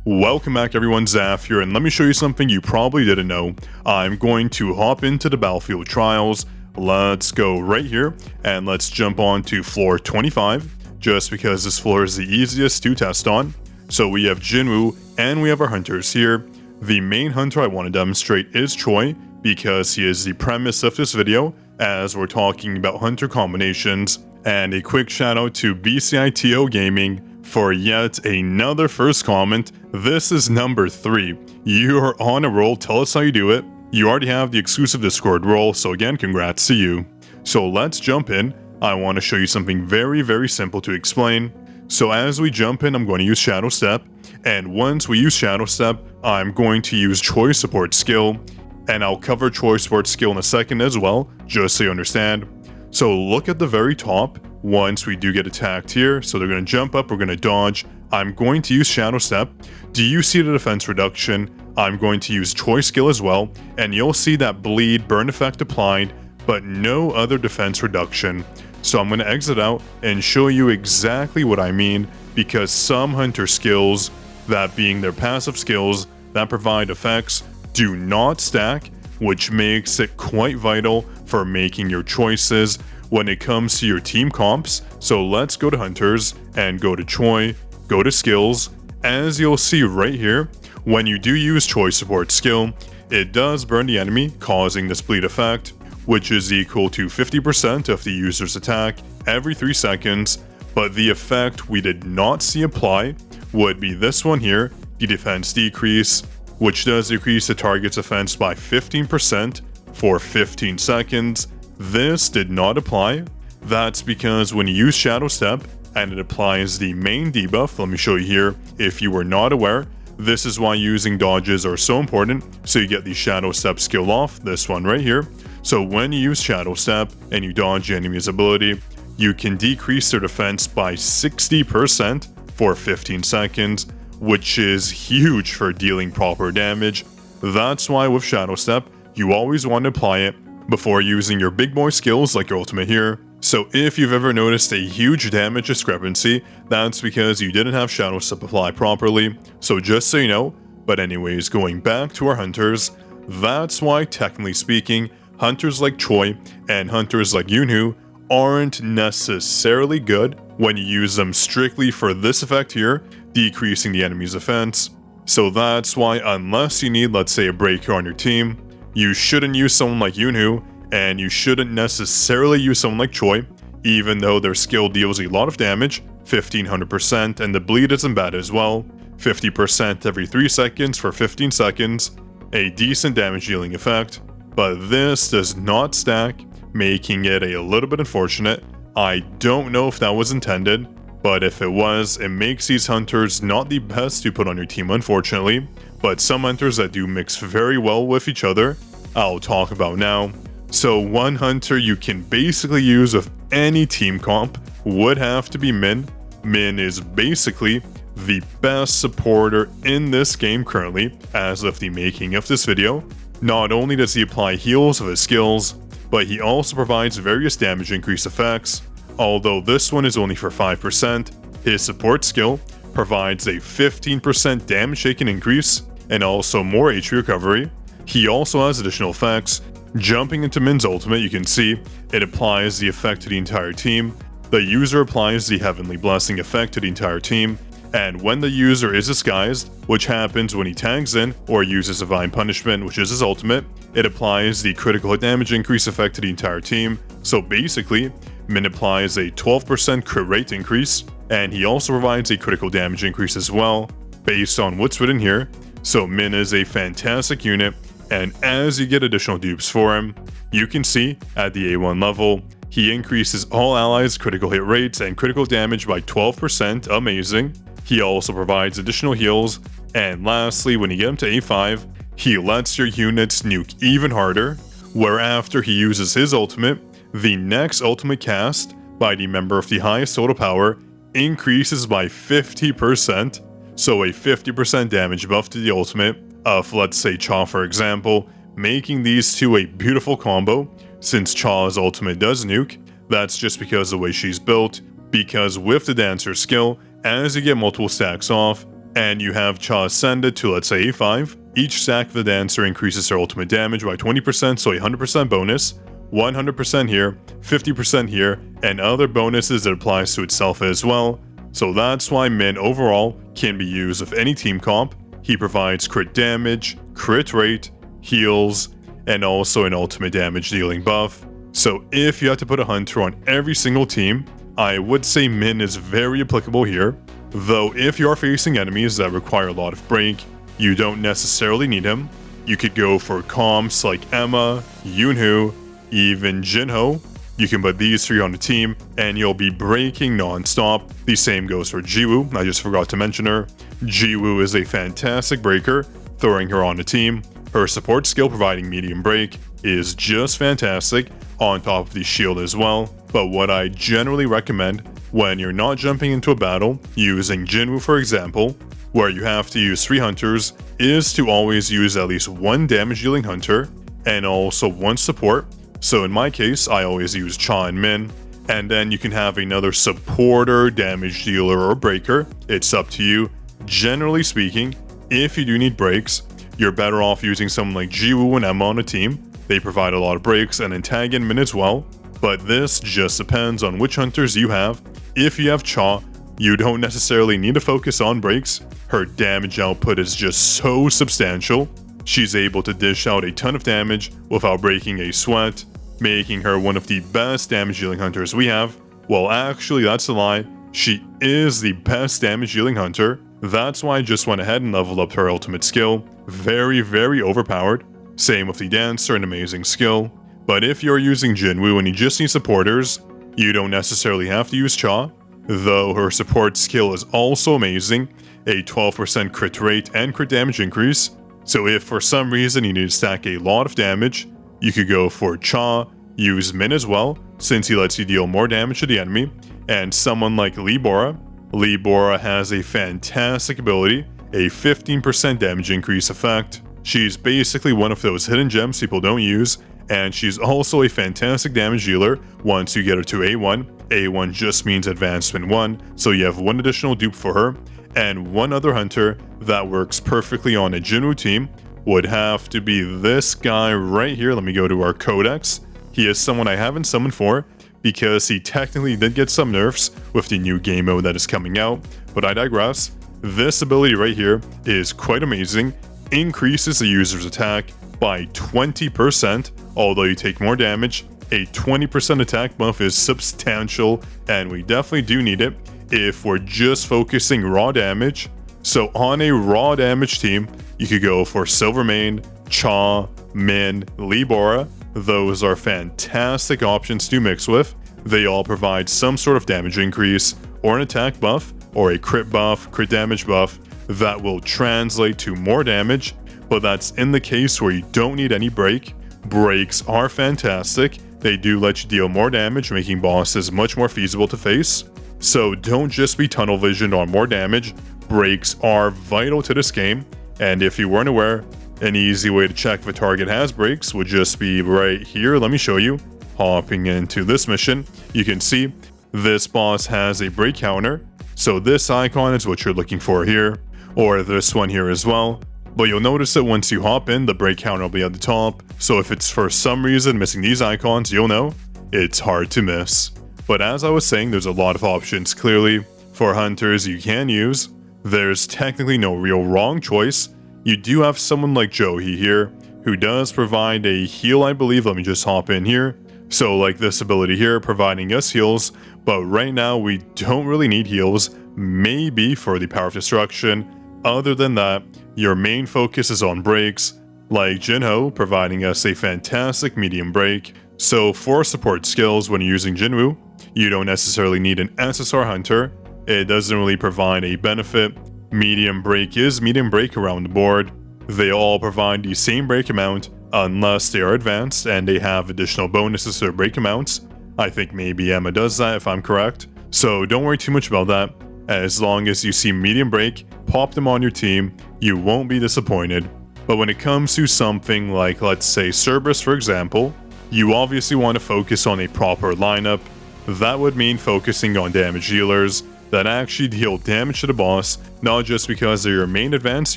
Welcome back everyone, Zaf here, and let me show you something you probably didn't know. I'm going to hop into the Battlefield Trials. Let's go right here, and let's jump on to floor 25, just because this floor is the easiest to test on. So we have Jinwoo, and we have our hunters here. The main hunter I want to demonstrate is Choi, because he is the premise of this video, as we're talking about hunter combinations. And a quick shout out to BCITO Gaming for yet another first comment. This is number 3. You are on a roll. Tell us how you do it. You already have the exclusive Discord role, so again, congrats to you. So let's jump in. I want to show you something very simple to explain. So as we jump in, I'm going to use Shadow Step, and once we use Shadow Step, I'm going to use Choi Support Skill, and I'll cover Choi Support Skill in a second as well, just so you understand. So look at the very top. Once we do get attacked here, so they're going to jump up, we're going to dodge. I'm going to use Shadow Step. Do you see the defense reduction? I'm going to use Choi Skill as well, and you'll see that bleed burn effect applied, but no other defense reduction. So I'm going to exit out and show you exactly what I mean, because some hunter skills, that being their passive skills that provide effects, do not stack, which makes it quite vital for making your choices when it comes to your team comps. So let's go to hunters and go to Choi, go to skills. As you'll see right here, when you do use Choi Support Skill, it does burn the enemy, causing this bleed effect, which is equal to 50% of the user's attack every 3 seconds. But the effect we did not see apply would be this one here, the defense decrease, which does decrease the target's defense by 15% for 15 seconds. This did not apply. That's because when you use Shadow Step and it applies the main debuff, let me show you here if you were not aware. This is why using dodges are so important, so you get the Shadow Step skill off, this one right here. So when you use Shadow Step and you dodge the enemy's ability, you can decrease their defense by 60% for 15 seconds, which is huge for dealing proper damage. That's why with Shadow Step, you always want to apply it before using your big boy skills like your ultimate here. So if you've ever noticed a huge damage discrepancy, that's because you didn't have Shadow Step apply properly, so just so you know. But anyways, going back to our hunters, that's why technically speaking, hunters like Choi and hunters like Jinwoo aren't necessarily good when you use them strictly for this effect here, decreasing the enemy's defense. So that's why unless you need, let's say, a breaker on your team, you shouldn't use someone like Jinwoo, and you shouldn't necessarily use someone like Choi, even though their skill deals a lot of damage, 1500%, and the bleed isn't bad as well, 50% every 3 seconds for 15 seconds, a decent damage dealing effect. But this does not stack, making it a little bit unfortunate. I don't know if that was intended, but if it was, it makes these hunters not the best to put on your team, unfortunately. But some hunters that do mix very well with each other, I'll talk about now. So one hunter you can basically use with any team comp would have to be Min. Min is basically the best supporter in this game currently, as of the making of this video. Not only does he apply heals with his skills, but he also provides various damage increase effects. Although this one is only for 5%, his support skill provides a 15% damage taken increase and also more HP recovery. He also has additional effects. Jumping into Min's ultimate, you can see it applies the effect to the entire team. The user applies the Heavenly Blessing effect to the entire team, and when the user is disguised, which happens when he tags in or uses Divine Punishment, which is his ultimate, it applies the critical hit damage increase effect to the entire team. So basically, Min applies a 12% crit rate increase, and he also provides a critical damage increase as well, based on what's written here. So Min is a fantastic unit, and as you get additional dupes for him, you can see at the A1 level, he increases all allies' critical hit rates and critical damage by 12%, amazing. He also provides additional heals, and lastly, when you get him to A5, he lets your units nuke even harder, where after he uses his ultimate, the next ultimate cast by the member of the highest total power increases by 50%, so a 50% damage buff to the ultimate of, let's say, Cha for example, making these two a beautiful combo. Since Cha's ultimate does nuke, that's just because of the way she's built, because with the dancer skill, as you get multiple stacks off, and you have Cha ascended to, let's say, A5, each stack of the dancer increases her ultimate damage by 20%, so a 100% bonus, 100% here, 50% here, and other bonuses it applies to itself as well. So that's why Min overall can be used with any team comp. He provides crit damage, crit rate, heals, and also an ultimate damage dealing buff. So if you have to put a hunter on every single team, I would say Min is very applicable here. Though if you are facing enemies that require a lot of break, you don't necessarily need him. You could go for comps like Emma, Jinwoo, even Jinho. You can put these three on the team and you'll be breaking non-stop. The same goes for Jinwoo, I just forgot to mention her. Jinwoo is a fantastic breaker, throwing her on the team. Her support skill providing medium break is just fantastic, on top of the shield as well. But what I generally recommend when you're not jumping into a battle, using Jinwoo for example, where you have to use 3 hunters, is to always use at least 1 damage dealing hunter and also 1 support. So in my case, I always use Cha and Min, and then you can have another supporter, damage dealer, or breaker. It's up to you. Generally speaking, if you do need breaks, you're better off using someone like Jinwoo and Emma on a team. They provide a lot of breaks, and then tag in Min as well. But this just depends on which hunters you have. If you have Cha, you don't necessarily need to focus on breaks. Her damage output is just so substantial. She's able to dish out a ton of damage without breaking a sweat, making her one of the best damage dealing hunters we have. Well, actually, that's a lie. She is the best damage dealing hunter. That's why I just went ahead and leveled up her ultimate skill. Very, very overpowered. Same with the dancer, an amazing skill. But if you're using Jinwoo and you just need supporters, you don't necessarily have to use Cha, though her support skill is also amazing, a 12% crit rate and crit damage increase. So if for some reason you need to stack a lot of damage, you could go for Cha, use Min as well, since he lets you deal more damage to the enemy, and someone like Libora. Libora has a fantastic ability, a 15% damage increase effect. She's basically one of those hidden gems people don't use, and she's also a fantastic damage dealer once you get her to A1. A1 just means advancement 1, so you have 1 additional dupe for her, and 1 other hunter that works perfectly on a Jinwoo team would have to be this guy right here. Let me go to our codex. He is someone I haven't summoned for because he technically did get some nerfs with the new game mode that is coming out, but I digress. This ability right here is quite amazing. Increases the user's attack by 20%, although you take more damage. A 20% attack buff is substantial, and we definitely do need it if we're just focusing raw damage. So on a raw damage team, you could go for Silvermane, Cha, Min, Libora. Those are fantastic options to mix with. They all provide some sort of damage increase, or an attack buff, or a crit buff, crit damage buff, that will translate to more damage, but that's in the case where you don't need any break. Breaks are fantastic. They do let you deal more damage, making bosses much more feasible to face. So don't just be tunnel visioned on more damage. Breaks are vital to this game, and if you weren't aware, an easy way to check if a target has breaks would just be right here. Let me show you. Hopping into this mission, you can see this boss has a break counter. So this icon is what you're looking for here, or this one here as well. But you'll notice that once you hop in, the break counter will be at the top. So if it's for some reason missing these icons, you'll know it's hard to miss. But as I was saying, there's a lot of options clearly for hunters you can use. There's technically no real wrong choice. You do have someone like Johi here, who does provide a heal, I believe. Let me just hop in here. So like this ability here, providing us heals, but right now we don't really need heals, maybe for the power of destruction. Other than that, your main focus is on breaks, like Jinho, providing us a fantastic medium break. So for support skills when using Jinwoo, you don't necessarily need an SSR hunter. It doesn't really provide a benefit. Medium break is medium break around the board. They all provide the same break amount unless they are advanced and they have additional bonuses to their break amounts. I think maybe Emma does that if I'm correct. So don't worry too much about that. As long as you see medium break, pop them on your team, you won't be disappointed. But when it comes to something like, let's say, Cerberus for example, you obviously want to focus on a proper lineup. That would mean focusing on damage dealers, that actually deal damage to the boss, not just because they're your main advanced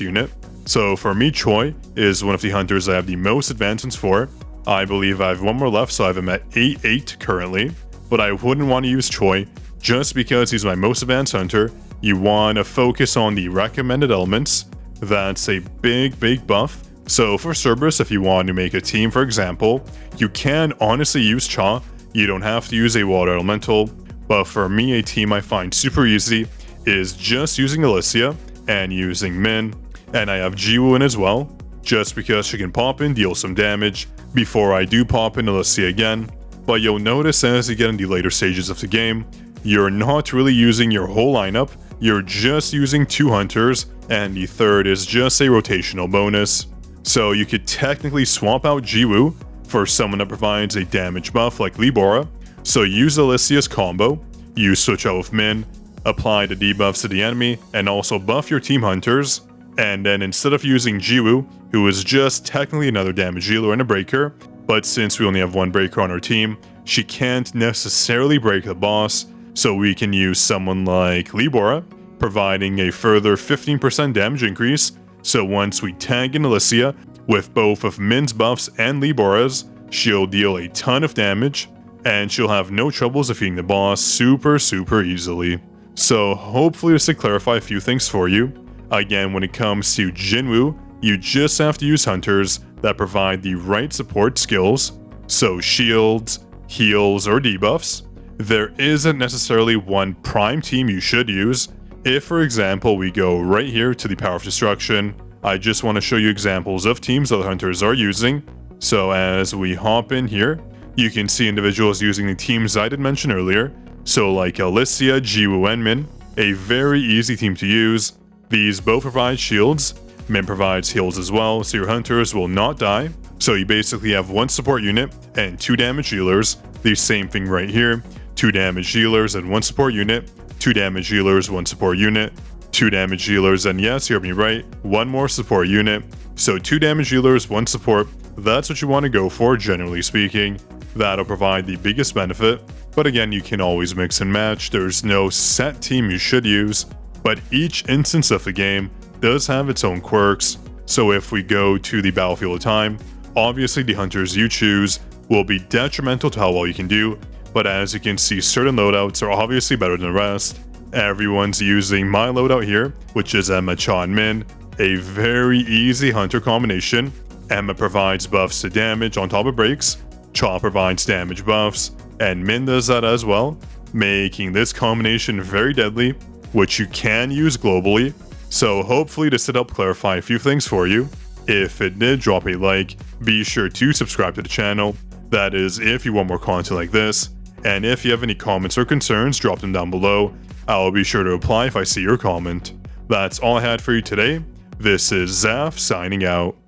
unit. So for me, Choi is one of the hunters I have the most advancements for. I believe I have one more left, so I have him at 8-8 currently. But I wouldn't want to use Choi just because he's my most advanced hunter. You want to focus on the recommended elements. That's a big buff. So for Cerberus, if you want to make a team, for example, you can honestly use Cha. You don't have to use a water elemental. But for me, a team I find super easy is just using Alicia and using Min. And I have Jinwoo in as well, just because she can pop in, deal some damage before I do pop in Alicia again. But you'll notice as you get in the later stages of the game, you're not really using your whole lineup. You're just using 2 hunters, and the third is just a rotational bonus. So you could technically swap out Jinwoo for someone that provides a damage buff like Libora. So use Alicia's combo, you switch out with Min, apply the debuffs to the enemy, and also buff your team hunters. And then instead of using Jinwoo, who is just technically another damage dealer and a breaker, but since we only have 1 breaker on our team, she can't necessarily break the boss, so we can use someone like Libora, providing a further 15% damage increase. So once we tag in Alicia with both of Min's buffs and Libora's, she'll deal a ton of damage, and she'll have no troubles defeating the boss super easily. So hopefully this will clarify a few things for you. Again, when it comes to Jinwoo, you just have to use hunters that provide the right support skills, so shields, heals, or debuffs. There isn't necessarily one prime team you should use. If, for example, we go right here to the Power of Destruction, I just want to show you examples of teams that the hunters are using. So as we hop in here, you can see individuals using the teams I did mention earlier. So like Alicia, Jinwoo, and Min, a very easy team to use. These both provide shields. Min provides heals as well, so your hunters will not die. So you basically have 1 support unit and 2 damage healers. The same thing right here. 2 damage healers and 1 support unit. 2 damage healers, 1 support unit. 2 damage healers, and yes, you heard me right, 1 more support unit. So 2 damage healers, 1 support. That's what you want to go for, generally speaking. That'll provide the biggest benefit. But again, you can always mix and match. There's no set team you should use. But each instance of the game does have its own quirks. So if we go to the battlefield of time, obviously the hunters you choose will be detrimental to how well you can do. But as you can see, certain loadouts are obviously better than the rest. Everyone's using my loadout here, which is Emma, Cha, and Min. A very easy hunter combination. Emma provides buffs to damage on top of breaks. Cha provides damage buffs, and Min does that as well, making this combination very deadly, which you can use globally. So hopefully this did help clarify a few things for you. If it did, drop a like. Be sure to subscribe to the channel. That is if you want more content like this. And if you have any comments or concerns, drop them down below. I'll be sure to reply if I see your comment. That's all I had for you today. This is Zaf signing out.